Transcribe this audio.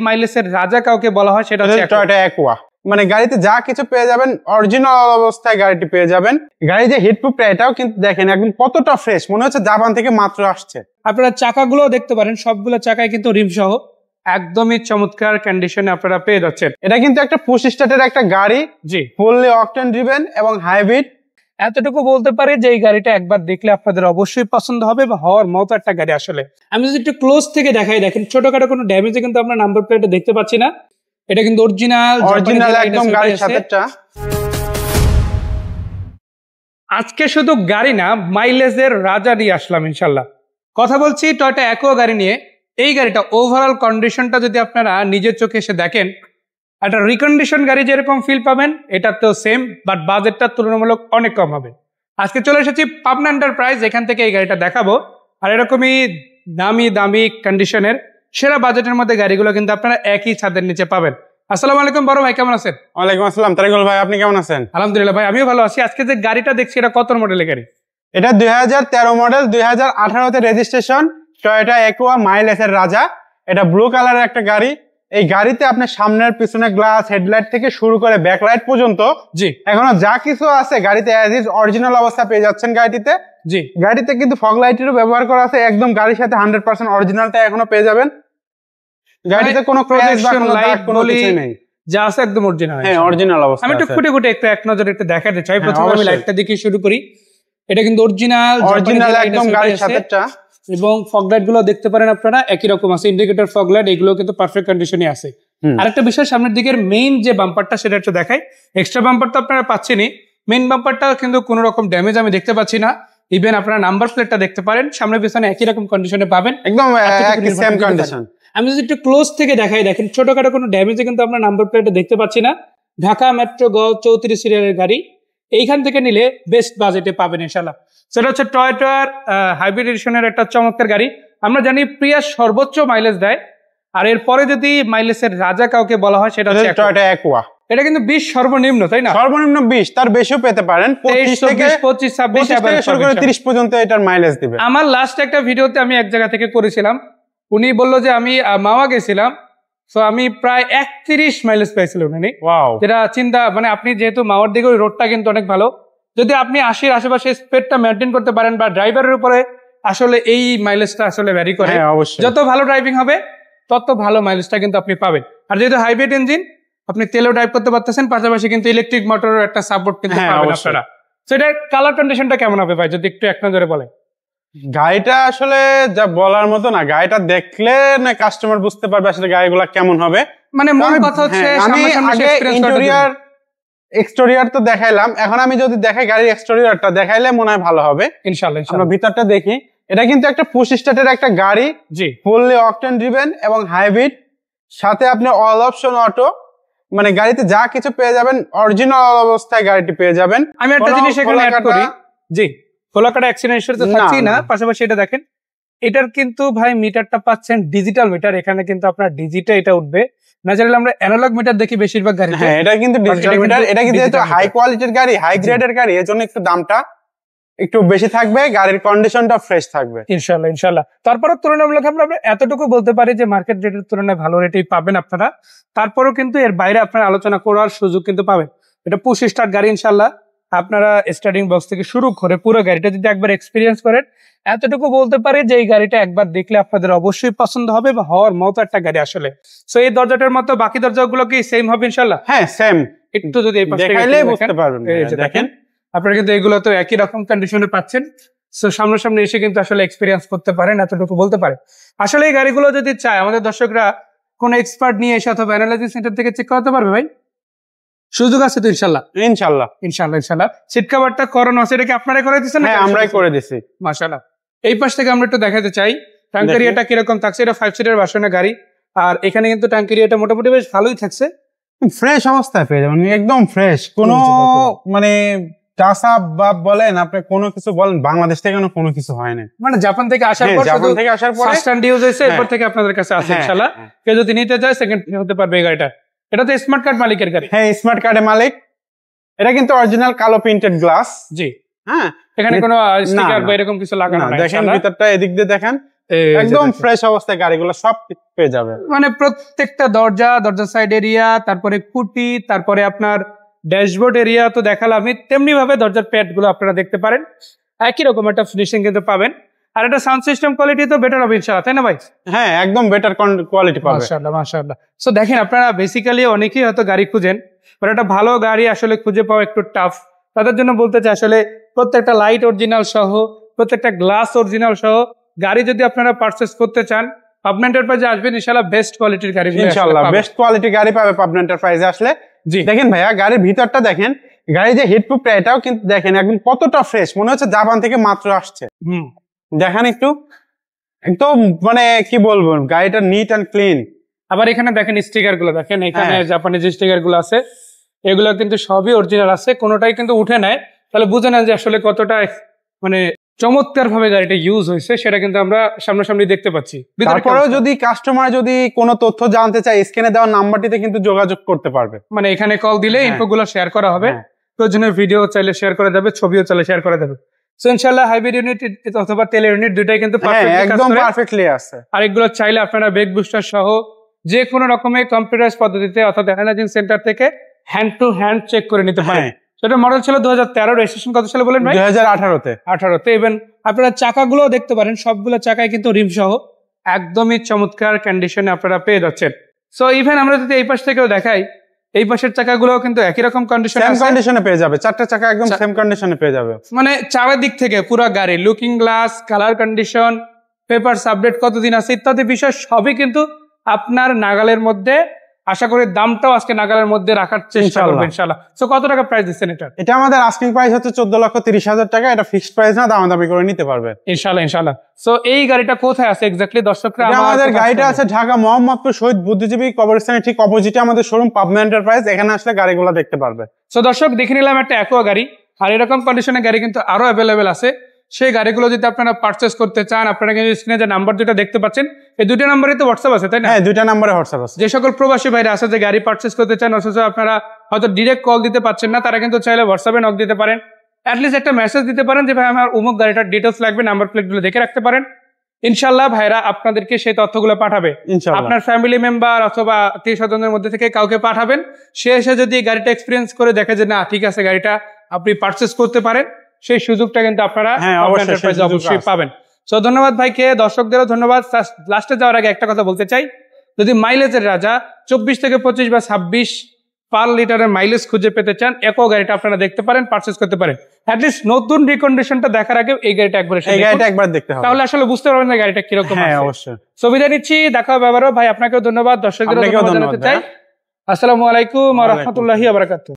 মাইলেজের রাজা কাউকে বলা হয় সেটা হচ্ছে টয়োটা অ্যাকোয়া। মানে গাড়িতে যা কিছু পেয়ে যাবেন অরিজিনাল অবস্থায় গাড়িটি পেয়ে যাবেন। গাড়ি যে হিটপ্রুফটা এটাও কিন্তু দেখেন একদম কতটা ফ্রেশ, মনে হচ্ছে জাপান থেকে মাত্র আসছে। আপনারা চাকাগুলো দেখতে পারেন, সবগুলো চাকায় কিন্তু রিম সহ একদমই চমৎকার কন্ডিশনে আপনারা পেয়ে যাচ্ছেন। এটা কিন্তু একটা পুশ স্টার্টের একটা গাড়ি, জি, ফুললি অকটেন ড্রিভেন এবং হাইব্রিড। এতটুকু বলতে পারি যে এই গাড়িটা একবার দেখলে আপনাদের অবশ্যই পছন্দ হবে বা হওয়ার মতো একটা গাড়ি। আসলে আমি যদি একটু ক্লোজ থেকে দেখাই, দেখেন ছোটখাটো কোনো ড্যামেজে কিন্তু আমরা নাম্বার প্লেটে দেখতে পাচ্ছি না। এটা কিন্তু অরিজিনাল একদম গাড়ির সাথেটা। আজকে শুধু গাড়ি না, মাইলেজের রাজা নিয়ে আসলাম ইনশাল্লাহ। কথা বলছি টয়োটা অ্যাকোয়া গাড়ি নিয়ে। এই গাড়িটা ওভারঅল কন্ডিশনটা যদি আপনারা নিজের চোখে এসে দেখেন, একটা রিকন্ডিশন গাড়ি যেরকম ফিল পাবেন এটাতেও সেম, বাট বাজেটটা তুলনামূলক অনেক কম হবে। আজকে চলে এসেছি পাবনা এন্টারপ্রাইজ, এখান থেকে এই গাড়িটা দেখাবো। আর এরকমই দামি দামি কন্ডিশনের সেরা বাজেটের মধ্যে গাড়িগুলো কিন্তু আপনারা একই ছাদের নিচে পাবেন। আসসালামু আলাইকুম বড় ভাই, কেমন আছেন? ওয়ালাইকুম আসসালাম তারিকুল ভাই, আপনি কেমন আছেন? আলহামদুলিল্লাহ ভাই, আমিও ভালো আছি। আজকে যে গাড়িটা দেখছি এটা কত মডেলের গাড়ি? এটা 2013 মডেল, 2018 রেজিস্ট্রেশন, টয়োটা অ্যাকোয়া মাইলেজের রাজা। এটা ব্লু কালারের একটা গাড়ি। এই গাড়িতে আপনার সামনের পিছনে গ্লাস, হেডলাইট থেকে শুরু করে ব্যাকলাইট পর্যন্ত জি এখনো যা কিছু আছে গাড়িতে অ্যাজ ইজ অরিজিনাল অবস্থা পেয়ে যাচ্ছেন গাড়িটিতে। জি, গাড়িতে কিন্তু ফগ লাইটেরও ব্যবহার করা আছে, একদম গাড়ির সাথে 100% অরিজিনালটা এখনো পেয়ে যাবেন। গাড়িতে কোনো ক্র্যাশ বা কোনো দাগ কোনো কিছু নেই, যা আছে একদম অরিজিনাল। হ্যাঁ অরিজিনাল অবস্থা। আমি একটু খুঁটে খুঁটে এক নজরে একটু দেখাতে চাই। প্রথমে আমি লাইটটা দেখে শুরু করি। এটা কিন্তু অরিজিনাল একদম গাড়ির সাথেটা। এবং ফগ লাইট গুলো দেখতে পারেন আপনারা একই রকম আছে, ইন্ডিকেটর ফগ লাইট এগুলো কিন্তু পারফেক্ট কন্ডিশনে আছে। আরেকটা বিষয়, সামনের দিকের মেইন যে বাম্পারটা সেটা একটু দেখাই। এক্সট্রা বাম্পার তো আপনারা পাচ্ছেনই, মেইন বাম্পারটা কিন্তু কোনো রকম ড্যামেজ আমি দেখতে পাচ্ছি না। ইভেন আপনারা নাম্বার প্লেটটা দেখতে পারেন, সামনে পিছনে একই রকম কন্ডিশনে পাবেন, একদম একই সেম কন্ডিশন। আমি যদি একটু ক্লোজ থেকে দেখাই, দেখেন ছোটখাটো কোনো ড্যামেজে কিন্তু আমরা নাম্বার প্লেটে দেখতে পাচ্ছি না। ঢাকা মেট্রো গ 34 সিরিয়ালের গাড়ি, এইখান থেকে নিলে বেস্ট বাজেটে পাবেন ইনশাআল্লাহ। সেটা হচ্ছে টয়োটার হাইব্রিড এডিশনের একটা চমৎকার গাড়ি। আমরা জানি প্রিয়াস সর্বোচ্চ মাইলেজ দেয়, আর এরপরে যদি মাইলেজের রাজা কাউকে বলা হয় সেটা হচ্ছে টয়োটা অ্যাকোয়া। এটা কিন্তু 20 সর্বনিম্ন, তাই না? সর্বনিম্ন 20, তার বেশিও পেতে পারেন। 25 থেকে 26 থেকে শুরু করে 30 পর্যন্ত এটার মাইলেজ দিবে। আমার লাস্ট একটা ভিডিওতে আমি এক জায়গা থেকে করেছিলাম, উনি বললো যে আমি মাওয়া গেছিলাম, তো আমি প্রায় 31 মাইলেজ পাইছিলাম উনি। যেটা চিন্তা, মানে আপনি যেহেতু মাওয়ার দিকে ওই রোডটা কিন্তু অনেক ভালো, যদি আপনি 80-র আশেপাশে স্পিডটা মেনটেন করতে পারেন বা ড্রাইভারের উপরে আসলে এই মাইলেজটা আসলে ভ্যারি করে। যত ভালো ড্রাইভিং হবে তত ভালো মাইলেজটা কিন্তু আপনি পাবেন। আর যেহেতু হাইব্রিড ইঞ্জিন, আপনি তেলেও ড্রাইভ করতে পারতেছেন, পাশাপাশি কিন্তু ইলেকট্রিক মোটরের একটা সাপোর্ট কিন্তু পাবেন আপনারা। সেটার কালার কন্ডিশনটা কেমন হবে ভাই, যদি একটু এক নজরে বলেন? গাড়িটা আসলে যা বলার মতো না, গাড়িটা দেখলে না কাস্টমার বুঝতে পারবে আসলে গাড়িগুলো কেমন হবে। মানে মূল কথা হচ্ছে আমি আগে ইন্টেরিয়র এক্সটেরিয়র তো দেখাইলাম, এখন আমি যদি দেখাই গাড়ির এক্সটেরিয়রটা দেখাইলে মনে হয় ভালো হবে ইনশাআল্লাহ। আমরা ভিতরটা দেখি। এটা কিন্তু একটা পুশ স্টার্টের একটা গাড়ি, জি, ফুললি অকটেন ড্রিভেন এবং হাইব্রিড, সাথে আপনি অল অপশন অটো। মানে গাড়িতে যা কিছু পেয়ে যাবেন অরিজিনাল অবস্থায় গাড়িটি পেয়ে যাবেন। আমি একটা জিনিস এখানে অ্যাড করি, জি, খোলাকাটা অ্যাক্সিডেন্ট হিসেবে তো থাকছেই না, পাশাপাশি এটা দেখেন, এটার কিন্তু ভাই মিটারটা পাচ্ছেন ডিজিটাল মিটার। এখানে কিন্তু আপনার ডিজিটে এটা উঠবে। ন্যাচারালি আমরা অ্যানালগ মিটার দেখি বেশিরভাগ গাড়িতে, হ্যাঁ এটা কিন্তু ডিজিটাল মিটার। এটা কিন্তু যেহেতু হাই কোয়ালিটির গাড়ি, হাই গ্রেডের গাড়ি, এর জন্য একটু দামটা একটু বেশি থাকবে, গাড়ির কন্ডিশনটা ফ্রেশ থাকবে ইনশাআল্লাহ ইনশাআল্লাহ। তারপরও তুলনামূলক আমরা এতটুকু বলতে পারি যে মার্কেট রেটের তুলনায় ভালো রেটেই পাবেন আপনারা। তারপরও কিন্তু এর বাইরে আপনারা আলোচনা করার সুযোগ কিন্তু পাবেন। এটা পুশ স্টার্ট গাড়ি ইনশাআল্লাহ। আপনারা স্টার্টিং বক্স থেকে শুরু করে পুরো গাড়িটা যদি একবার এক্সপিরিয়েন্স করেন, এতটুকু বলতে পারি যে এই গাড়িটা একবার দেখলে আপনাদের অবশ্যই পছন্দ হবে বা হওয়ার মতো একটা গাড়ি আসলে। সো এই দরজাটার মতো বাকি দরজাগুলো কি সেম হবে ইনশাআল্লাহ? হ্যাঁ সেম। একটু যদি এই পাশে দেখাইলে বুঝতে পারবেন। দেখেন আপনারা কিন্তু এগুলো তো একই রকম কন্ডিশনে পাচ্ছেন। সো সামনাসামনি এসে কিন্তু আসলে এক্সপিরিয়েন্স করতে পারেন, এতটুকু বলতে পারে। আসলে এই গাড়িগুলো যদি চায় আমাদের দর্শকরা কোন এক্সপার্ট নিয়ে এসে অথবা অ্যানালাইজিস সেন্টার থেকে চেক করাতে পারবে ভাই? সুযোগ আছে তো ইনশাআল্লাহ ইনশাআল্লাহ ইনশাআল্লাহ ইনশাআল্লাহ। সিট কভারটা করানো আছে, এটা কি আপনারাই করে দিয়েছেন? হ্যাঁ আমরাই করে দিয়েছি মাশাআল্লাহ। এই পাশ থেকে আমরা একটু দেখাতে চাই ট্যাঙ্কেরিয়াটা কিরকম থাকছে। এটা 5 সিটার ভার্সনের গাড়ি, আর এখানে কিন্তু ট্যাঙ্কেরিয়াটা মোটামুটি বেশ ভালোই থাকছে, ফ্রেশ অবস্থায় পেয়ে যাবেন, একদম ফ্রেশ। কোনো মানে টাচ আপ বা বলেন আপনি কোনো কিছু বলেন, বাংলাদেশ থেকে কোনো কিছু হয় না, মানে জাপান থেকে আসার পর ফার্স্ট হ্যান্ড ইউজ হয়েছে, এরপর থেকে আপনাদের কাছে আছে ইনশাআল্লাহ। কেউ যদি নিতে চায় সেকেন্ড হতে পারবে এই গাড়িটা। এটা তো স্মার্ট কার্ড মালিকের গাড়ি। হ্যাঁ স্মার্ট কার্ডের মালিক। এটা কিন্তু অরিজিনাল কালো প্রিন্টেড গ্লাস, জি। হ্যাঁ এখানে কোনো স্টিকার বা এরকম কিছু লাগানো নাই। দেখেন ভিতরটা এদিক দিয়ে দেখেন, একদম ফ্রেশ অবস্থায় গাড়িগুলো সব পেয়ে যাবে। মানে প্রত্যেকটা দরজা সাইড এরিয়া, তারপরে খুঁটি, তারপরে আপনার ড্যাশবোর্ড এরিয়া তো দেখালাম আমি, তেমনি ভাবে দরজার প্যাড গুলো আপনারা দেখতে পারেন, একই রকম একটা ফিনিশিং কিন্তু পাবেন। আর এটা সাউন্ড সিস্টেম কোয়ালিটি তো বেটার হবে ইনশাআল্লাহ, তাই না ভাই? হ্যাঁ, একদম বেটার কোয়ালিটি পাবে। মাশাআল্লাহ। সো দেখেন, আপনারা বেসিক্যালি অনেকেই হয়তো গাড়ি খুঁজেন, বাট একটা ভালো গাড়ি আসলে খুঁজে পাওয়া একটু টাফ। তাদের জন্য বলতে চাই, আসলে প্রত্যেকটা লাইট অরিজিনাল সহ, প্রত্যেকটা গ্লাস অরিজিনাল সহ গাড়ি যদি আপনারা পারচেস করতে চান, পাবনা এন্টারপ্রাইজে আসবেন, ইনশাআল্লাহ বেস্ট কোয়ালিটির গাড়ি ইনশাআল্লাহ বেস্ট কোয়ালিটির গাড়ি পাবে পাবনা এন্টারপ্রাইজে আসলে। জি দেখেন ভাইয়া, গাড়ির ভিতরটা দেখেন, গাড়ি যে হিটপ্রুফটা এটাও কিন্তু দেখেন একদম কতটা ফ্রেশ, মনে হচ্ছে জাপান থেকে মাত্র আসছে। দেখেন একটু, একদম মানে কি বলবো, গাড়িটা নিট এন্ড ক্লিন। আবার এখানে দেখেন স্টিকার গুলো দেখেন, এখানে জাপানি যে স্টিকার গুলো আছে এগুলো কিন্তু সবই অরিজিনাল আছে, কোনোটাই কিন্তু উঠে নাই। তাহলে বুঝে নেন যে আসলে কতটা মানে চমৎকার ভাবে গাড়িটা ইউজ হয়েছে, সেটা কিন্তু আমরা সামনাসামনি দেখতে পাচ্ছি। তারপরেও যদি কাস্টমার যদি কোনো তথ্য জানতে চায়, স্ক্রিনে দেওয়া নাম্বারটিতে কিন্তু যোগাযোগ করতে পারবে। মানে এখানে কল দিলে ইনফো গুলো শেয়ার করা হবে, প্রয়োজনীয় ভিডিও চাইলে শেয়ার করা যাবে, ছবিও চাইলে শেয়ার করা যাবে। সো ইনশাআল্লাহ হাইব্রিড ইউনিট অথবা তেল ইউনিট দুটাই কিন্তু একদম পারফেক্টলি আছে। আর এগুলো চাইলে আপনারা ব্রেক বুস্টার সহ যে কোনো রকমের কম্পিউটারাইজ পদ্ধতিতে অর্থাৎ অ্যানালাইজিং সেন্টার থেকে হ্যান্ড টু হ্যান্ড চেক করে নিতে পারেন। সেটা মডেল ছিল 2013, রেজিস্ট্রেশন কত সালে বলেন ভাই? 2018 ইভেন আপনারা চাকাগুলো দেখতে পারেন, সবগুলো চাকায় কিন্তু রিম সহ একদমই চমৎকার কন্ডিশনে আপনারা পেয়ে যাচ্ছেন। সো ইভেন আমরা যদি এই পাশ থেকেও দেখাই, এই পাশের চাকাগুলো কিন্তু একই রকম কন্ডিশনে পেয়ে যাবে, চারটা চাকা একদম সেম কন্ডিশনে পেয়ে যাবে। মানে চারের দিক থেকে পুরো গাড়ি, looking glass, colour condition, papers update কতদিন আছে ইত্যাদি বিষয় সবই কিন্তু আপনার নাগালের মধ্যে। আশা করি দামটাও আজকে নাগালের মধ্যে রাখার চেষ্টা করব ইনশাআল্লাহ। সো কত টাকা প্রাইস দিচ্ছেন এটা? এটা আমাদের আস্কিং প্রাইস হচ্ছে 14,30,000 টাকা। এটা ফিক্সড প্রাইস না, দামাদামি করে নিতে পারবে ইনশাআল্লাহ। সো এই গাড়িটা কোথায় আছে এক্স্যাক্টলি দর্শকরা? আমাদের গাড়িটা আছে ঢাকা মোহাম্মদপুর শহীদ বুদ্ধিজীবী কবরস্থানের ঠিক অপোজিটে আমাদের শোরুম পাবনা এন্টারপ্রাইজ। এখানে আসলে গাড়িগুলো দেখতে পারবে। সো দর্শক, দেখে নিলাম একটা অ্যাকোয়া গাড়ি, আর এরকম কন্ডিশনের গাড়ি কিন্তু আরো অ্যাভেলেবেল আছে। সেই গাড়িগুলো যদি আপনারা পারচেস করতে চান, আপনারা কিন্তু স্ক্রিনে যে নাম্বার দুটো দেখতে পাচ্ছেন, এই দুটো নাম্বারে তো হোয়াটসঅ্যাপ আছে, তাই না? হ্যাঁ, দুটো নাম্বারে হোয়াটসঅ্যাপ আছে। যে সকল প্রবাসী ভাইরা আছে যে গাড়ি পারচেস করতে চান, অথচ আপনারা হয়তো ডিরেক্ট কল দিতে পারছেন না, তারা কিন্তু চাইলে হোয়াটসঅ্যাপে নক দিতে পারেন, অ্যাটলিস্ট একটা মেসেজ দিতে পারেন যে ভাই আমার অমুক গাড়িটার ডিটেলস লাগবে, নাম্বার প্লেটগুলো দেখে রাখতে পারেন। ইনশাআল্লাহ ভাইরা আপনাদেরকে সেই তথ্যগুলো পাঠাবে। আপনার ফ্যামিলি মেম্বার অথবা আত্মীয় স্বজনের মধ্যে থেকে কাউকে পাঠাবেন, সে এসে যদি গাড়িটা এক্সপিরিয়েন্স করে দেখে যে না ঠিক আছে, গাড়িটা আপনি পারচেস করতে পারেন, সেই সুযোগটা কিন্তু আপনারা অবশ্যই পাবেন। সো ধন্যবাদ ভাইকে, দর্শকদেরও ধন্যবাদ। লাস্টে যাওয়ার আগে একটা কথা বলতে চাই, যদি মাইলেজের রাজা 24 থেকে 25 বা 26 পার লিটারের মাইলেজ খুঁজে পেতে চান, একও গাড়িটা আপনারা দেখতে পারেন, পারচেস করতে পারেন। অ্যাটলিস্ট নতুন রিকন্ডিশনটা দেখার আগে এই গাড়িটা একবার দেখতে হবে, তাহলে আসলে বুঝতে পারবেন যে গাড়িটা কিরকম। হ্যাঁ অবশ্যই। সো বিদায় নিচ্ছি, দেখা হবে আবারও। ভাই আপনাকেও ধন্যবাদ, দর্শকদেরও ধন্যবাদ জানাতে চাই। আসসালামু আলাইকুম ওয়া রাহমাতুল্লাহি ওয়া বারাকাতুহু।